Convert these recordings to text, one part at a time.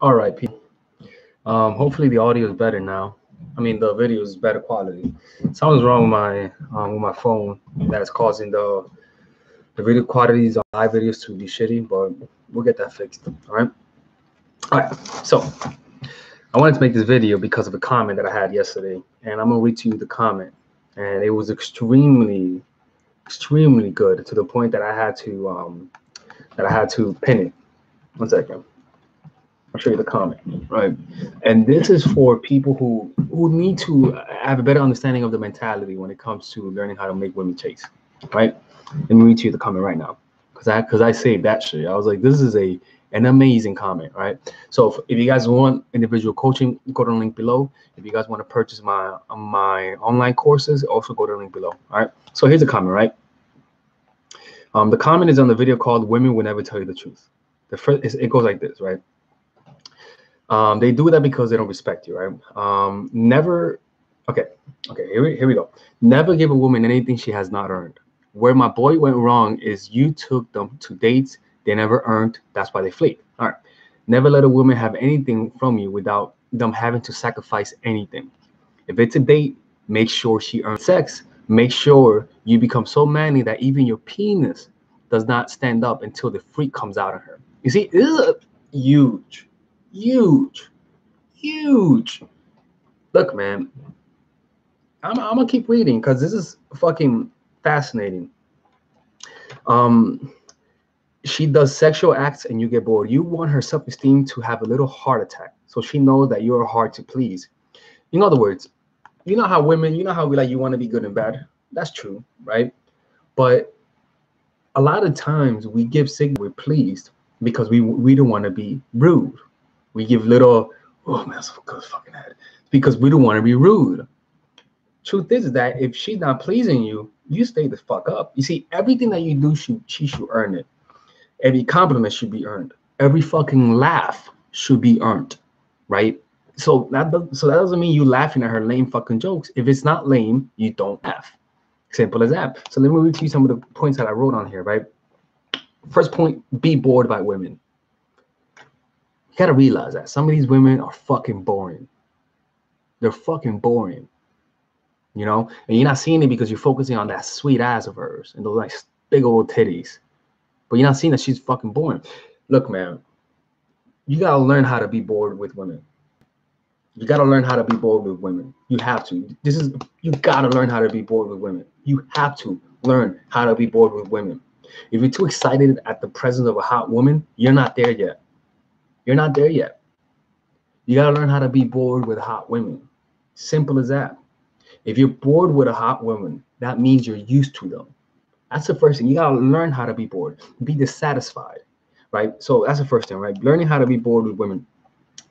All right, people. Hopefully the audio is better now. I mean, the video is better quality. Something's wrong with my phone that's causing the video qualities on live videos to be shitty, but we'll get that fixed. All right. All right. So I wanted to make this video because of a comment that I had yesterday, and I'm gonna read to you the comment. And it was extremely good to the point that I had to pin it. 1 second. I'll show you the comment, right? And this is for people who need to have a better understanding of the mentality when it comes to learning how to make women chase, right? Let me read to you the comment right now, because I saved that shit. I was like, this is an amazing comment, right? So if you guys want individual coaching, go to the link below. If you guys want to purchase my online courses, also go to the link below. All right. So here's the comment, right? The comment is on the video called "Women Will Never Tell You the Truth." The first, it goes like this, right? They do that because they don't respect you, right? Never. Okay. Here we go. Never give a woman anything she has not earned. Where my boy went wrong is you took them to dates they never earned. That's why they flaked. All right. Never let a woman have anything from you without them having to sacrifice anything. If it's a date, make sure she earns sex. Make sure you become so manly that even your penis does not stand up until the freak comes out of her. You see, this is a huge. Look, man, I'm gonna keep reading because this is fucking fascinating. She does sexual acts and you get bored. You want her self-esteem to have a little heart attack, so she knows that you're hard to please. In other words, you know how women, you know how we like, you want to be good and bad. That's true, right? But a lot of times we give signal we're pleased because we don't want to be rude. We give little, oh man, that's a good fucking head, because we don't want to be rude. Truth is that if she's not pleasing you, you stay the fuck up. You see, everything that you do, she should earn it. Every compliment should be earned. Every fucking laugh should be earned, right? So that doesn't mean you laughing at her lame fucking jokes. If it's not lame, you don't laugh. Simple as that. So let me read to you some of the points that I wrote on here, right? First point, be bored by women. You gotta realize that some of these women are fucking boring. They're fucking boring, you know? And you're not seeing it because you're focusing on that sweet ass of hers and those like big old titties. But you're not seeing that she's fucking boring. Look, man, you gotta learn how to be bored with women. You gotta learn how to be bored with women. You have to. You gotta learn how to be bored with women. You have to learn how to be bored with women. If you're too excited at the presence of a hot woman, you're not there yet. You're not there yet. You gotta learn how to be bored with hot women. Simple as that. If you're bored with a hot woman, that means you're used to them. That's the first thing. You gotta learn how to be bored. Be dissatisfied, right? So that's the first thing, right? Learning how to be bored with women.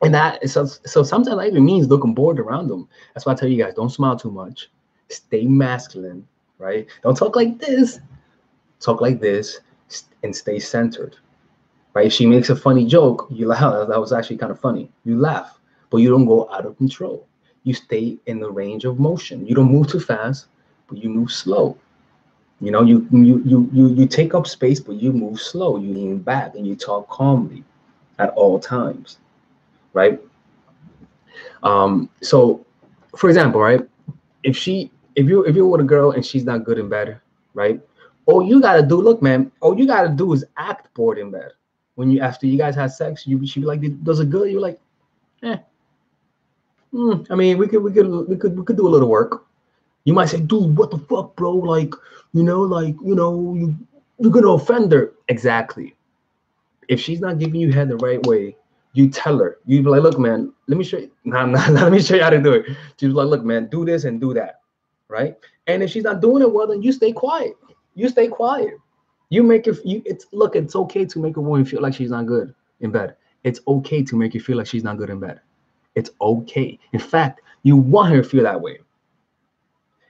And that is so sometimes that even means looking bored around them. That's why I tell you guys, don't smile too much. Stay masculine, right? Don't talk like this. Talk like this and stay centered, right? If she makes a funny joke, you laugh. Oh, that was actually kind of funny. You laugh, but you don't go out of control. You stay in the range of motion. You don't move too fast, but you move slow. You know, you take up space, but you move slow. You lean back and you talk calmly at all times, right? So for example, right, if you're with a girl and she's not good in bed, right, all you gotta do, look, man, all you gotta do is act bored in bed. When after you guys had sex, she be like, does it good? You're like, I mean, we could do a little work. You might say, dude, what the fuck, bro? Like, you're gonna offend her. Exactly. If she's not giving you head the right way, you tell her. You be like, look, man, let me show you. Let me show you how to do it. She's like, look, man, do this and do that, right? And if she's not doing it well, then you stay quiet. You stay quiet. You make it. It's okay to make a woman feel like she's not good in bed. It's okay to make you feel like she's not good in bed. It's okay. In fact, you want her to feel that way.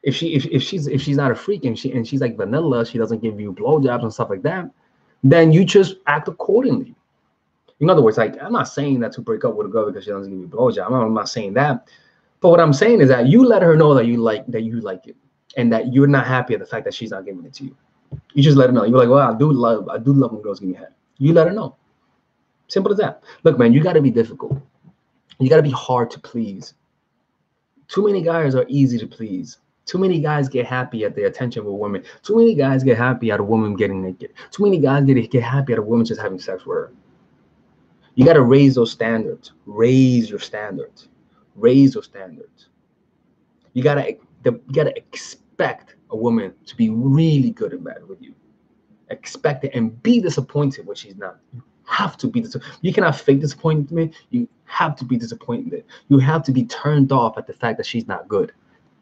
If she's not a freak and she's like vanilla, she doesn't give you blowjobs and stuff like that, then you just act accordingly. In other words, like, I'm not saying that to break up with a girl because she doesn't give you a blowjob. I'm not saying that. But what I'm saying is that you let her know that you like it and that you're not happy at the fact that she's not giving it to you. You just let her know. You're like, well, I do love when girls give me head. You let her know. Simple as that. Look, man, you got to be difficult. You got to be hard to please. Too many guys are easy to please. Too many guys get happy at the attention of a woman. Too many guys get happy at a woman getting naked. Too many guys get happy at a woman just having sex with her. You got to raise those standards. Raise your standards. Raise those standards. You gotta expect a woman to be really good in bed with you. Expect it and be disappointed when she's not. You have to be disappointed. You cannot fake disappointment. You have to be disappointed. You have to be turned off at the fact that she's not good.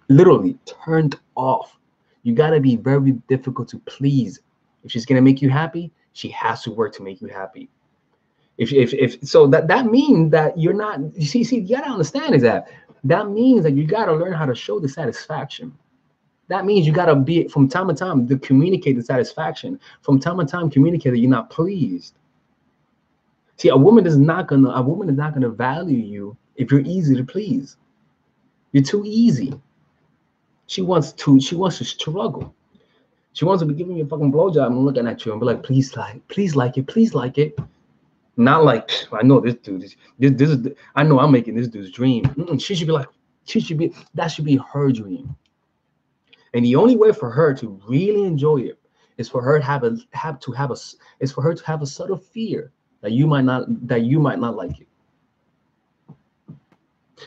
Literally turned off. You gotta be very difficult to please. If she's gonna make you happy, she has to work to make you happy. If so, that means that you're not. You see, you gotta understand is that means that you gotta learn how to show dissatisfaction. That means you gotta be from time to time to communicate dissatisfaction. From time to time, communicate that you're not pleased. See, a woman is not gonna value you if you're easy to please. You're too easy. She wants to struggle. She wants to be giving you a fucking blowjob and looking at you and be like, please like it. Not like, I know this dude this is I know I'm making this dude's dream. She should be that should be her dream. And the only way for her to really enjoy it is for her to have a subtle fear that you might not like it.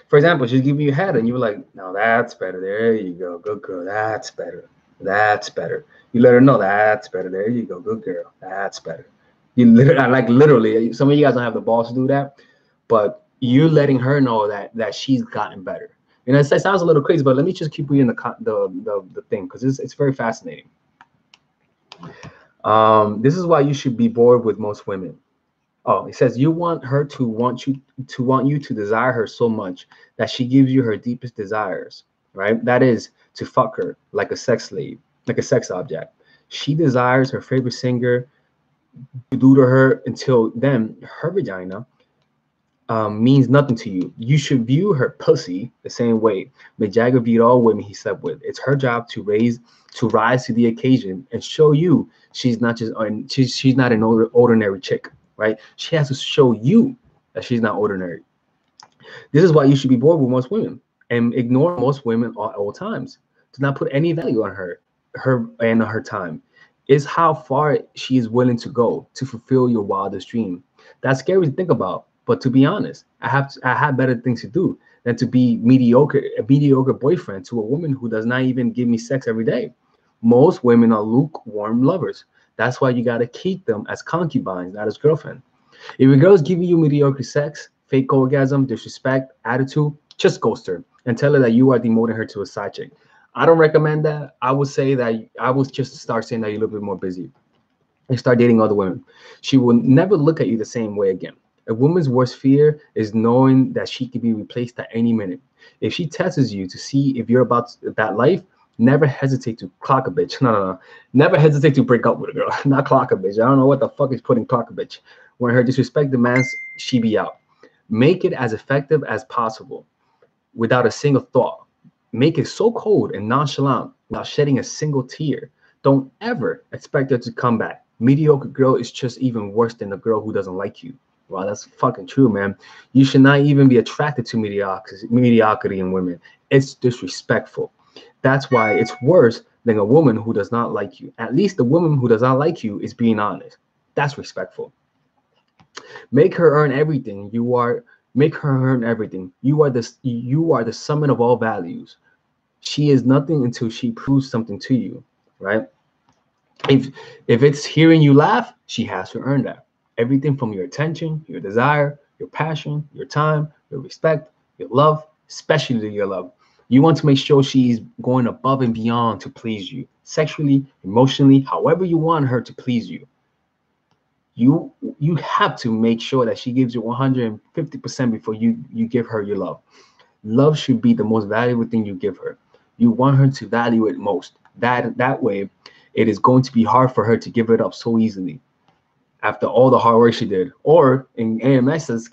For example, she's giving you a head and you're like, no, that's better. There you go. Good girl. That's better. That's better. You let her know that's better. There you go. Good girl. That's better. You literally, some of you guys don't have the balls to do that, but you're letting her know that she's gotten better. You know, it sounds a little crazy, but let me just keep reading the thing because it's very fascinating. This is why you should be bored with most women. Oh, it says you want her to want you to desire her so much that she gives you her deepest desires, right? That is to fuck her like a sex slave, like a sex object. She desires her favorite singer to do to her until then her vagina means nothing to you. You should view her pussy the same way Mick Jagger viewed all women he slept with. It's her job to rise to the occasion and show you she's not an ordinary chick, right? She has to show you that she's not ordinary. This is why you should be bored with most women and ignore most women at all times. Do not put any value on her and her time. Is how far she is willing to go to fulfill your wildest dream. That's scary to think about, but to be honest, I have better things to do than to be a mediocre boyfriend to a woman who does not even give me sex every day. Most women are lukewarm lovers. That's why you gotta keep them as concubines, not as girlfriend. If a girl's giving you mediocre sex, fake orgasm, disrespect, attitude, just ghost her and tell her that you are demoting her to a side chick. I don't recommend that. I would say that I would just start saying that you're a little bit more busy and start dating other women. She will never look at you the same way again. A woman's worst fear is knowing that she could be replaced at any minute. If she tests you to see if you're about that life, never hesitate to clock a bitch. No. Never hesitate to break up with a girl. Not clock a bitch. I don't know what the fuck is putting clock a bitch. When her disrespect demands, she be out. Make it as effective as possible without a single thought. Make it so cold and nonchalant without shedding a single tear. Don't ever expect her to come back. Mediocre girl is just even worse than the girl who doesn't like you. Wow, that's fucking true, man. You should not even be attracted to mediocrity in women. It's disrespectful. That's why it's worse than a woman who does not like you. At least the woman who does not like you is being honest. That's respectful. Make her earn everything. Make her earn everything. You are the summit of all values. She is nothing until she proves something to you, right? If it's hearing you laugh, she has to earn that. Everything from your attention, your desire, your passion, your time, your respect, your love, especially your love. You want to make sure she's going above and beyond to please you, sexually, emotionally, however you want her to please you. You have to make sure that she gives you 150% before you give her your love. Love should be the most valuable thing you give her. You want her to value it most. That way, it is going to be hard for her to give it up so easily after all the hard work she did. Or in AMS's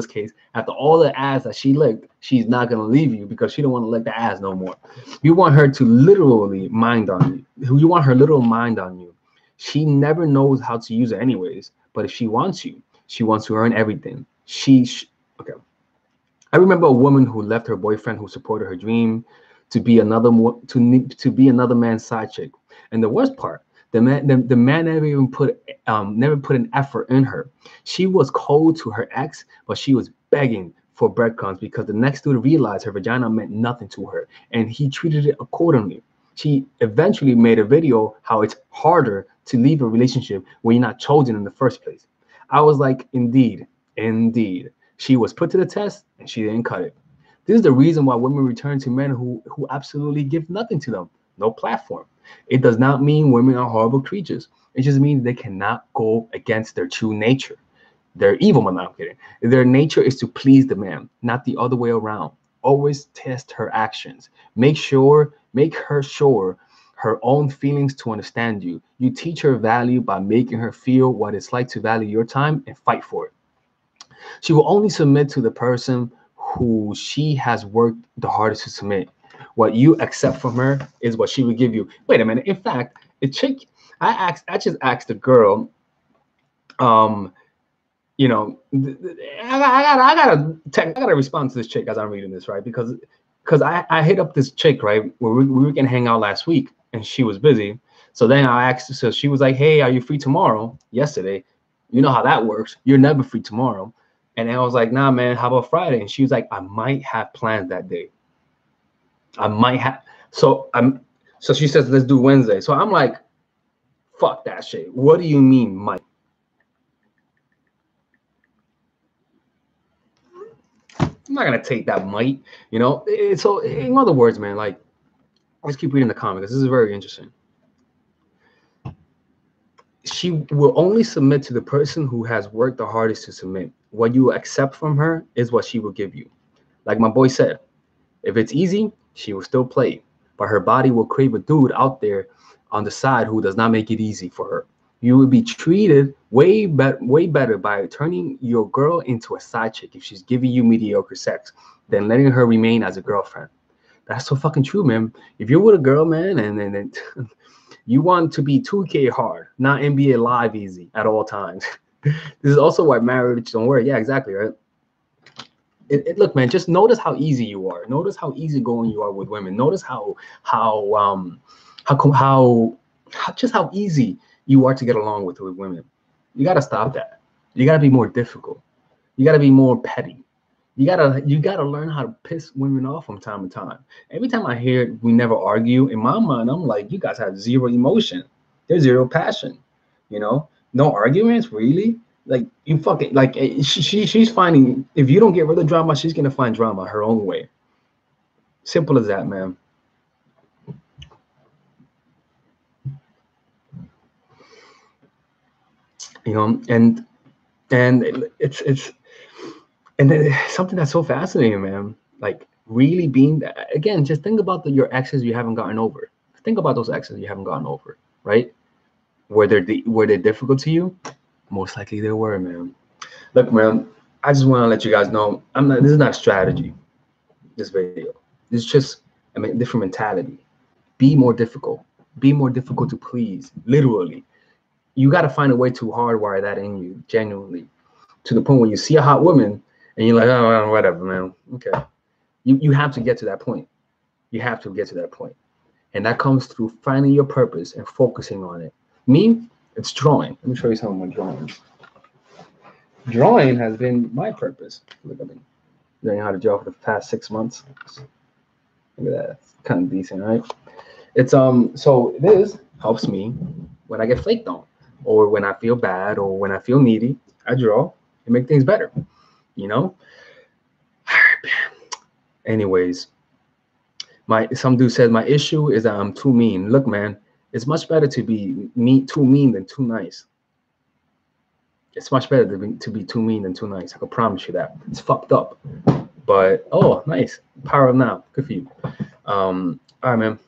case, after all the ass that she licked, she's not going to leave you because she don't want to lick the ass no more. You want her to literally mind on you. You want her literal mind on you. She never knows how to use it anyways, but if she wants you, She wants to earn everything. Okay. I remember a woman who left her boyfriend who supported her dream to be to be another man's side chick. And the worst part, the man never put an effort in her. She was cold to her ex, but she was begging for breadcrumbs because the next dude realized her vagina meant nothing to her, and he treated it accordingly. She eventually made a video how it's harder to leave a relationship when you're not chosen in the first place. I was like, indeed, indeed. She was put to the test and she didn't cut it. This is the reason why women return to men who absolutely give nothing to them, no platform. It does not mean women are horrible creatures. It just means they cannot go against their true nature. They're evil, man. I'm kidding. Their nature is to please the man, not the other way around. Always test her actions. Make her sure her own feelings to understand you. You teach her value by making her feel what it's like to value your time and fight for it. She will only submit to the person who she has worked the hardest to submit. What you accept from her is what she will give you. Wait a minute. In fact, a chick, I just asked the girl, you know, I gotta respond to this chick as I'm reading this, right? Because I hit up this chick, right, where we were gonna hang out last week and she was busy. So then I asked her, so she was like, hey, are you free tomorrow? Yesterday. You know how that works. You're never free tomorrow. And then I was like, nah, man, how about Friday? And she was like, I might have plans that day. I might have. So she says, let's do Wednesday. So I'm like, fuck that shit. What do you mean, might? I'm not gonna take that might, you know. So in other words, man, like, let's keep reading the comment because this is very interesting. She will only submit to the person who has worked the hardest to submit. What you accept from her is what she will give you. Like my boy said, if it's easy, she will still play, but her body will crave a dude out there on the side who does not make it easy for her. You will be treated way better by turning your girl into a side chick if she's giving you mediocre sex than letting her remain as a girlfriend. That's so fucking true, man. If you're with a girl, man, and you want to be 2K hard, not NBA Live easy at all times. This is also why marriage don't work. Yeah, exactly, right? Look, man, just notice how easy you are. Notice how easygoing you are with women. Notice how easy you are to get along with women. You gotta stop that. You gotta be more difficult. You gotta be more petty. You gotta learn how to piss women off from time to time. Every time I hear we never argue, in my mind, I'm like, you guys have zero emotion. There's zero passion. You know, no arguments, really. Like you fucking like she's finding, if you don't get rid of drama, she's gonna find drama her own way. Simple as that, man. You know, and it's and then something that's so fascinating, man. Like really being again, just think about your exes you haven't gotten over. Think about those exes you haven't gotten over, right? Were they difficult to you? Most likely they were, man. Look, man, I just want to let you guys know, this is not strategy, this video. It's just different mentality. Be more difficult. Be more difficult to please. Literally. You got to find a way to hardwire that in you, genuinely. To the point where you see a hot woman and you're like, oh, whatever, man. Okay. You have to get to that point. You have to get to that point. And that comes through finding your purpose and focusing on it. Me, it's drawing. Let me show you some of my drawings. Drawing has been my purpose. Look at me. Learning how to draw for the past 6 months. Look at that. It's kind of decent, right? It's so this helps me when I get flaked on, or when I feel bad, or when I feel needy. I draw and make things better. You know? Anyways, some dude said my issue is that I'm too mean. Look, man, it's much better to be too mean than too nice. It's much better to be too mean than too nice. I can promise you that. It's fucked up. But oh, nice. Power of now. Good for you. All right, man.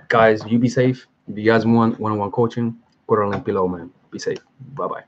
Guys, you be safe. If you guys want one-on-one coaching, go to the link below, man. Be safe. Bye-bye.